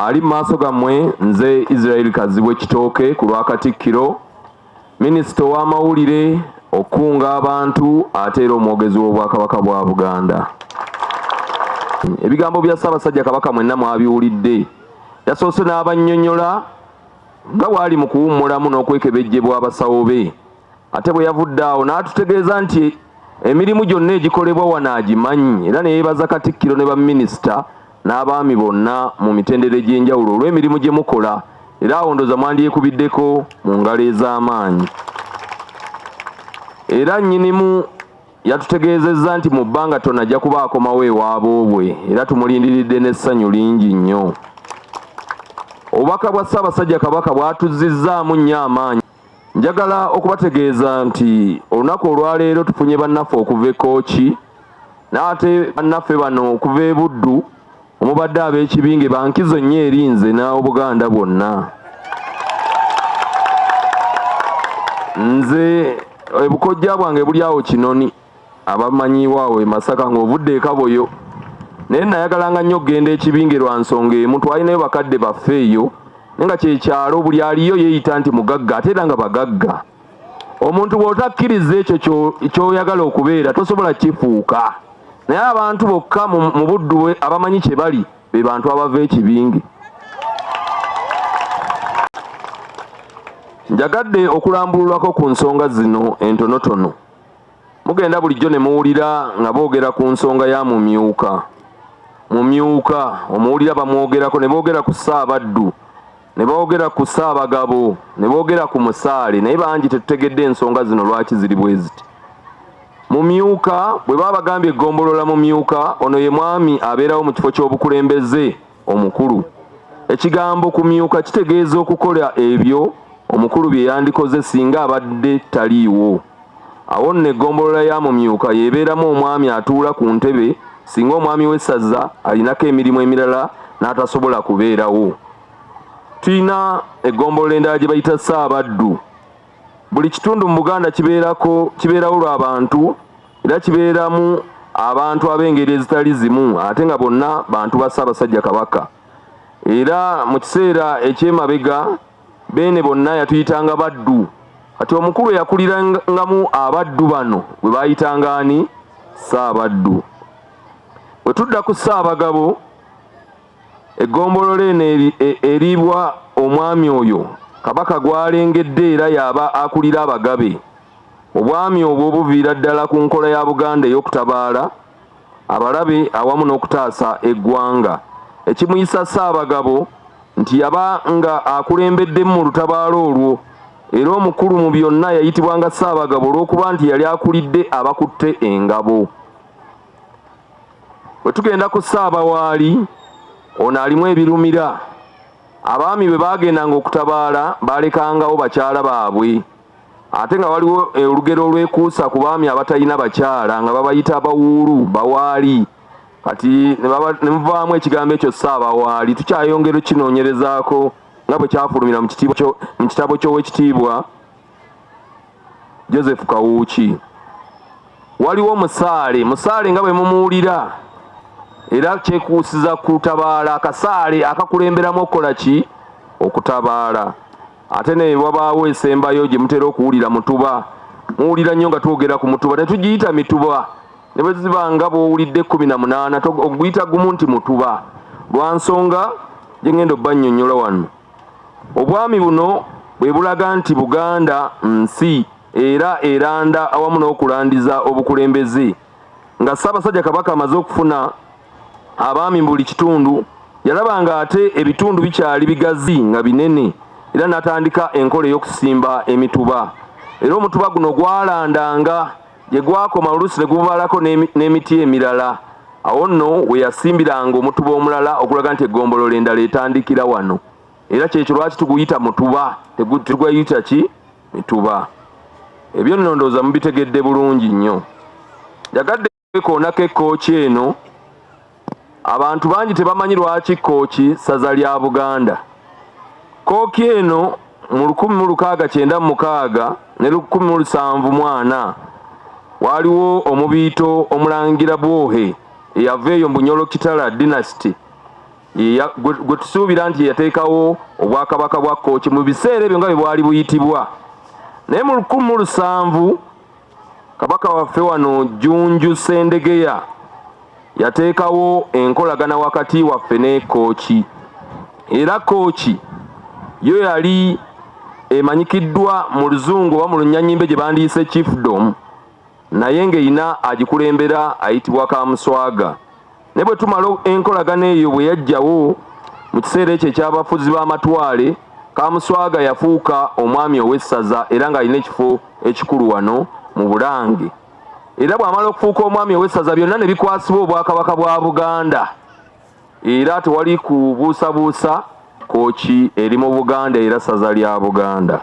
Ali maaso gammwe nze Israel Kazibwe Kitooke ku lwa Katikkiro, Minisita w'amawulire okunga abantu ate era omwogezi w'Obwakabaka bwa Buganda. Ebigambo bya Ssaabasajja Kabaka mwenna mwabiwulidde. Yasoose n'abannyonnyola nga bw'ali mu kuwummulamu n'okwekebejjebwa abasawo be. Ate bwe yavudde awo n'atutegeeza nti emirimu gyonna egikolebwa wano agimanyi, era ne yeebaza Katikkiro ne baminisita n'abaami bonna mu mitendera egy'enjawulo olw'emirimu gye mukola, era awo ndooza mwandyekubiddeko mu ngalo ez'amaanyi. Era nnyinimu yatutegeezezza nti mu bbanga ttono ajja kuba akomawo ewaabwe, era tumulindiridde n'essanyu lingi nnyo. Obubaka bwa Ssaabasajja Kabaka bwatuzizzaamu nnyo amaanyi. Njagala okubategeeza nti olunaku olwaleero tufunye bannaffe okuva e Kooki, n'ate bannaffe bano okuva e Buddu, omubadde ab'ekibinge bankizo nnyo eri nze n'Obuganda bwonna. Nze ebukojja bwange buli awo Kinoni, abamanyiiwa awo e Masaka ng'ovudde e Kaboyo, naye nayagalanga nnyo okgenda ekibinge lwa nsonga emu, twalinayo bakadde baffe eyo, naye nga kyekyalo buli aliyo yeeyita nti mugagga, ate era nga bagagga. Omuntu bw'otakkiriza ekyo ky'oyagala okubeera tosobola kifuuka. Naye abantu bokka mu Buddu abamanyi kye bali be bantu abava ekibinge. Njagadde okulambululako ku nsonga zino entonotono. Mugenda bulijjo ne muwulira nga boogera ku nsonga ya mumyuka. Mumyuka omuwulira bamwogerako, ne boogera ku Ssaabaddu, ne boogera ku Ssaabagabo, ne boogera ku Musaale, naye bangi tetutegedde ensonga zino lwaki ziri bwe ziti. Mumyuka bwe baba bagambye eggombolola mumyuka, ono ye mwami abeerawo mu kifo ky'obukulembeze omukulu. Ekigambo kumyuka kitegeeza okukola ebyo omukulu bye yandikoze singa abadde taliiwo. Awo nno eggombolola ya mumyuka yeebeeramu omwami atuula ku ntebe singa omwami w'essaza alinako emirimu emirala n'atasobola kubeerawo. Tulina eggombolola endala gye bayita Ssaabaddu. Buli kitundu mu Buganda kibeerawo lw'abantu, era kibeeramu abantu ab'engeri ezitali zimu, ate nga bonna bantu ba Ssaabasajja Kabaka. Era mu kiseera eky'emabega beene bonna yatuyitanga baddu. Kati omukulu yakulirangamu abaddu bano bwe baayitanga ani? Ssaabaddu. Bwe tudda ku Ssaabagabo, eggombolola eno eriibwa omwami oyo Kabaka gw'alengedde era yaba akulira abagabe. Obwami obwo buviira ddala ku nkola ya Buganda ey'okutabaala abalabe awamu n'okutaasa eggwanga. Ekimuyisa Ssaabagabo nti yaba nga akulembeddemu mu lutabaalo olwo, era omukulu mu byonna yayitibwanga Ssaabagabo olw'okuba nti yali akulidde abakutte engabo. Bwe tugenda ku Ssaabawaali, ono alimu ebirumira. Abaami bwe bagendanga okutabaala balekangawo bakyala baabwe, ate nga waliwo olugero olwekuusa ku baami abatalina bakyala nga babayita abawuulu, bawaali. Kati ne muvaamu ekigambo ekyo Ssaabawaali. Tukyayongera okukinoonyerezaako nga bwe kyafulumira mu kitabo ky'Oweekitiibwa Joseph Kawuuki. Waliwo Musaale. Musaale nga bwe mumuwulira era kyekuusiza kutabaala, akasaale akakulemberamu okukola ki? Okutabaala. Ate ne wabaawo esembayo gye mutera okuwulira Mutuba. Muwulira nnyo nga twogera ku Mutuba, ne tugiyita Mituba. Ne bwe ziba nga bw'owulidde 18 oguyita gumu nti Mutuba. Lwa nsonga gye ngenda obbannyonnyola wano. Obwami buno bwe bulaga nti Buganda nsi era eranda awamu n'okulandiza obukulembeze. Nga Ssaabasajja Kabaka amaze okufuna abaami mu buli kitundu, yalabanga ate ebitundu bikyali bigazi nga binene, era n'atandika enkola ey'okusimba emituba. Era omutuba guno gwalandanga, gye gwakoma oluusi ne gubalako n'emiti emirala. Awo nno we yasimbiranga omutuba omulala okulaga nti eggombolola endala etandikira wano. Era kyekyo lwaki tuguyita Mutuba, tegweyita ki? Mituba. Ebyo nno ndowooza mubitegedde bulungi nnyo. Njagadde kwekoonako Kooki eno. Abantu bangi tebamanyi lwaki Kooki ssaza lya Buganda. Kooki eno mu 1696 ne 1740 waliwo omubiito Omulangira Bwohe eyava eyo mu Bunyolo Kitala dynasty gwe tusuubira nti yateekawo obwakabaka bwa kooki mu biseera ebyo nga bwe bwali buyitibwa. Naye mu 1700 kabaka waffe wano Jjunju Ssendegeya yateekawo enkolagana wakati waffe ne kooki, era kooki yo yali emanyikiddwa mu luzungu oba mu lunnyanyimbe gye bandiise chiefdom, naye ng'erina agikulembera ayitibwa Kamuswaga. Ne bwe tumala enkolagana eyo bwe yajjawo mu kiseera ekyo eky'abafuzi b'amatwale, Kamuswaga yafuuka omwami ow'essaza era ng'alina ekifo ekikulu wano mu Bulange. Era bw'amala okufuuka omwami ow'essaza byonna ne bikwasibwa obwakabaka bwa Buganda, era tewali kubuusabuusa, kooki eri mu Buganda era ssaza lya Buganda.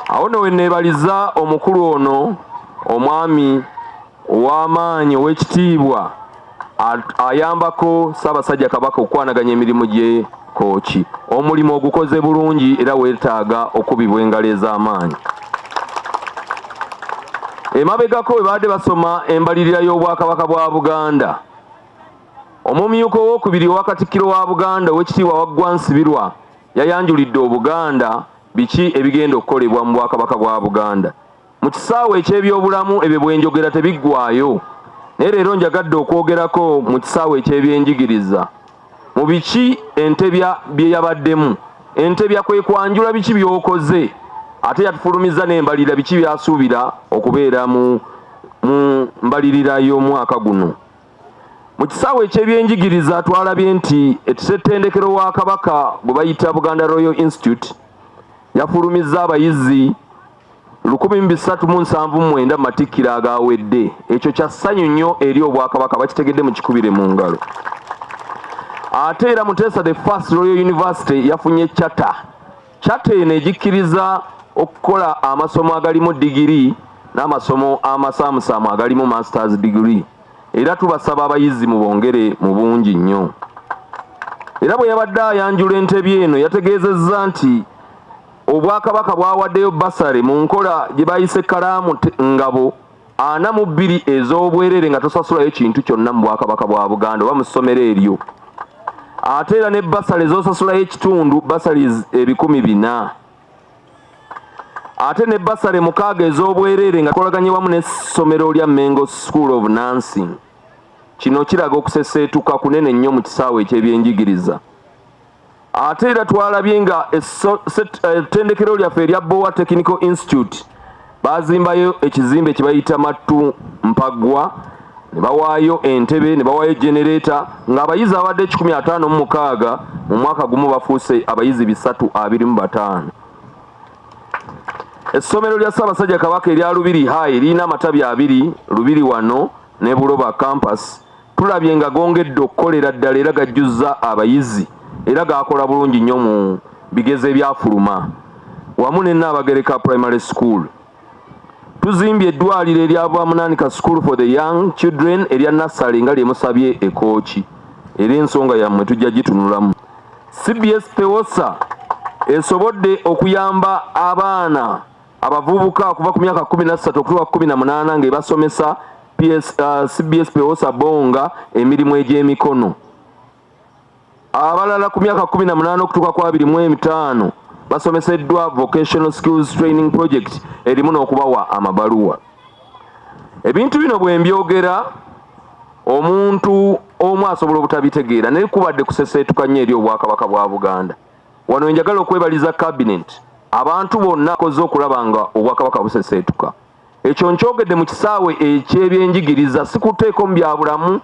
Awo nno we neebaliza omukulu ono omwami ow'amaanyi ow'ekitiibwa ayambako Ssaabasajja Kabaka okukwanaganya emirimu gye kooki. Omulimu ogukoze bulungi era weetaaga okubibwa engalo ez'amaanyi. Emabegako bwe baadde basoma embalirira y'obwakabaka bwa Buganda, omumyuka owookubiri owa Katikkiro wa Buganda ow'ekitiibwa Waggwa Nsibirwa yayanjulidde Obuganda biki ebigenda okukolebwa mu bwakabaka bwa Buganda. Mu kisaawe eky'ebyobulamu ebyo bwe njogera tebiggwaayo, naye leero njagadde okwogerako mu kisaawe eky'ebyenjigiriza. Mu biki Entebya bye yabaddemu, Entebya kwe kwanjula biki by'okoze, ate yatufulumiza n'embalirira biki by'asuubira okubeera mu mbalirira y'omwaka guno. Mu kisaawe eky'ebyenjigiriza twalabye nti Ssettendekero wa Kabaka gwe bayita Buganda Royal Institute yafulumiza abayizi 1379 matikkiro agawedde. Ekyo kya ssanyu nnyo eri Obwakabaka, bakitegedde mu kikubire mu ngalo. Ate era Muteesa the First Royal University yafunye charter eno egikkiriza okukola amasomo agalimu digiri n'amasomo amasaamusaamu agalimu masters degree. Era tubasaba abayizi mubongere mu bungi nnyo. Era bwe yabadde ayanjula Entebya eno yategeezezza nti Obwakabaka bwawaddeyo basale mu nkola gye bayise kalaamu ngabo 42 ez'obwerere nga tosasulayo kintu kyonna mu Bwakabaka bwa Buganda oba mu ssomero eryo. Ate era ne basale z'osasulayo ekitundu basale 400. Ate ne basale 6 ez'obwerere nga kolaganye wamu n'essomero lya Mengo School of Nursing. Kino kiraga okuseseetuka kunene nnyo mu kisaawe eky'ebyenjigiriza. Ate era twalabye nga ettendekero lyaffe erya Bowa Technical Institute bazimbayo ekizimbe kye bayita Mattu Mpaggwa, ne bawaayo entebe, ne bawaayo generator, ng'abayizi abadde 156 mu mwaka gumu bafuuse abayizi 325. Essomero lya Ssaabasajja Kabaka erya Lubiri High lirina amatabi 2, Lubiri wano ne Buloba campus. Tulabye nga gongedde okukolera ddala era gajjuzza abayizi era gaakola bulungi nnyo mu bigezo ebyafuluma wamu ne Nnabagereka Primary School. Tuzimbye eddwaliro erya Bwamunanika School for the Young Children erya Nassale nga lyemusabye ekooki, era ensonga yammwe tujja gitunulamu. CBS Pewosa esobodde okuyamba abaana abavubuka okuva ku myaka 13 okutuuka ku 18 ng'ebasomesa CBS Pewosa Bonga emirimu egy'emikono. Abalala ku myaka 18 okutuuka ku 25 basomeseddwa Vocational Skills Training Project erimu n'okubawa amabaluwa. Ebintu bino bwe mbyogera omuntu omu asobola obutabitegeera naye kubadde kuseseetuka nnyo eri Obwakabaka bwa Buganda. Wano njagala okwebaliza Cabinet, abantu bonna akoze okulaba nga Obwakabaka buseseetuka. Ekyo nkyogedde mu kisaawe eky'ebyenjigiriza, si kuteeko mu byabulamu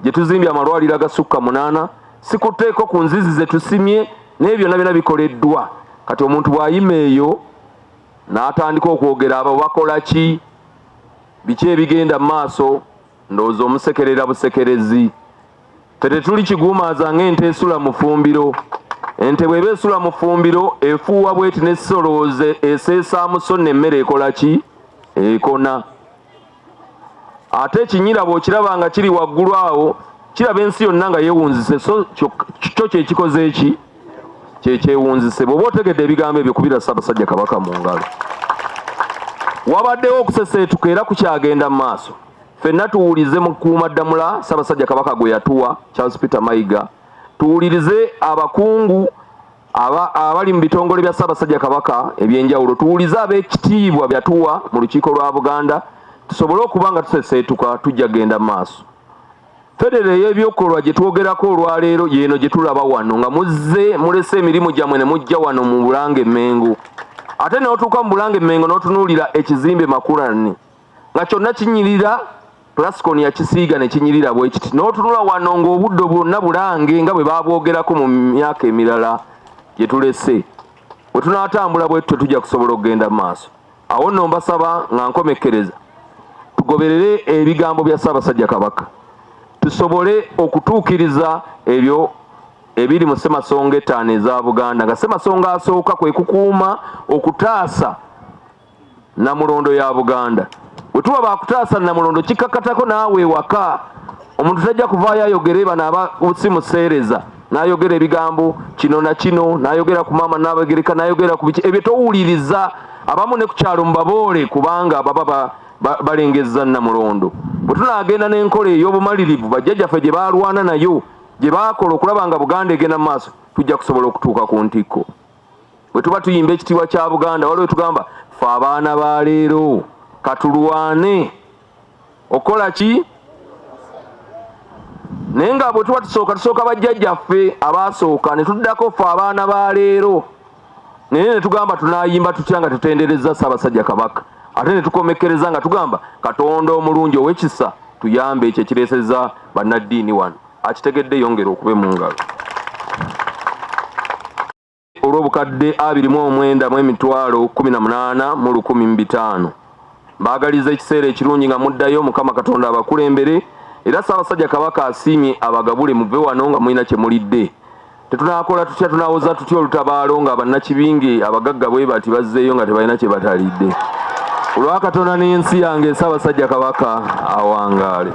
gye tuzimbye amalwaliro agasukka 8, si kuteeko ku nzizi ze tusimye, naye byonna byonna bikoleddwa. Kati omuntu bw'ayima eyo n'atandika okwogera abo bakola ki, biki ebigenda mu maaso, ndowooza omusekerera busekerezi. Tetuli kiguumaaza ng'ente esula mu ffumbiro. Ente bw'eba esula mu ffumbiro efuuwa bweti n'essolooze eseesaamu so n'emmere ekola ki? Ekona. Ate ekinyira bw'okiraba nga kiri waggulu awo kiraba ensi yonna nga yeewunzise, so kyo kyekikoze eki? Kyekyewunzise. Bw'oba otegedde ebigambo ebyo kubira Ssaabasajja Kabaka mu ngalo. Wabaddewo okuseseetuka era kukyagenda mu maaso. ffenna tuwulize mukuumaddamula Ssaabasajja Kabaka gwe yatuwa Charles Peter Mayiga, tuwulirize abakungu abali mu bitongole bya Ssaabasajja Kabaka ebyenjawulo, tuwulize ab'ekitiibwa byatuwa mu lukiiko lwa Buganda, tusobole okuba nga tuseseetuka tujja genda mu maaso. Federo y'ebyokolwa gye twogerako olwaleero yeeno gye tulaba wano nga muzze mulese emirimu gyammwe ne mujja wano mu Bulange Mmengo. Ate n'otuuka mu Bulange Mmengo n'otunuulira ekizimbe Makulani nga kyonna kinyirira, Plascon yakisiiga ne kinyirira bwe kiti, n'otunula wano ng'obudde bwonna Bulange nga bwe baabwogerako mu myaka emirala gye tulese. Bwe tunaatambula bwe tutyo tujja kusobola okugenda mu maaso. Awo nno mbasaba nga nkomekkereza tugoberere ebigambo bya Ssaabasajja Kabaka, tusobole okutuukiriza ebyo ebiri mu Ssemasonga ettaano eza Buganda, nga Ssemasonga asooka kwe kukuuma okutaasa Namulondo ya Buganda. Bwe tuba bakutaasa Namulondo kikakatako naawe ewaka, omuntu tajja kuvaayo ayogere bano abamuseereza n'ayogera ebigambo kino na kino, n'ayogera ku maama Nnabagereka, n'ayogera ku biki ebyo towuliriza. Abamu ne ku kyalo mubaboole kubanga baba balengezza Namulondo. Bwe tunaagenda n'enkola ey'obumalirivu bajjajjaffe gye baalwana nayo, gye baakola okulaba nga Buganda egenda mu maaso, tujja kusobola okutuuka ku ntikko. Bwe tuba tuyimba ekitiibwa kya Buganda, waliwo tugamba ffe abaana ba leero katulwane okola ki? Naye nga bwe tuba tusooka bajjajjaffe abaasooka ne tuddako ffe abaana ba leero, naye ne tugamba tunaayimba tutya nga tutenderezza Ssaabasajja Kabaka, ate ne tukomekkereza nga tugamba Katonda omulungi ow'ekisa tuyambe ekyo ekireesezza bannaddiini wano, akitegedde yongera okube mu ngalo. Olw'obukadde 29,118,105 mbaagaliza ekiseera ekirungi nga muddayo, Mukama Katonda abakulembere, era Ssaabasajja Kabaka asiimye abagabule muve wano nga mulina kye mulidde. Tetunaakola tutya, tunaawoza tutya olutabaalo nga bannakibinge abagagga bwe bati bazzeeyo nga tebalina kye batalidde. Olwa Katonda n'ensi yange Ssaabasajja Kabaka awangaale.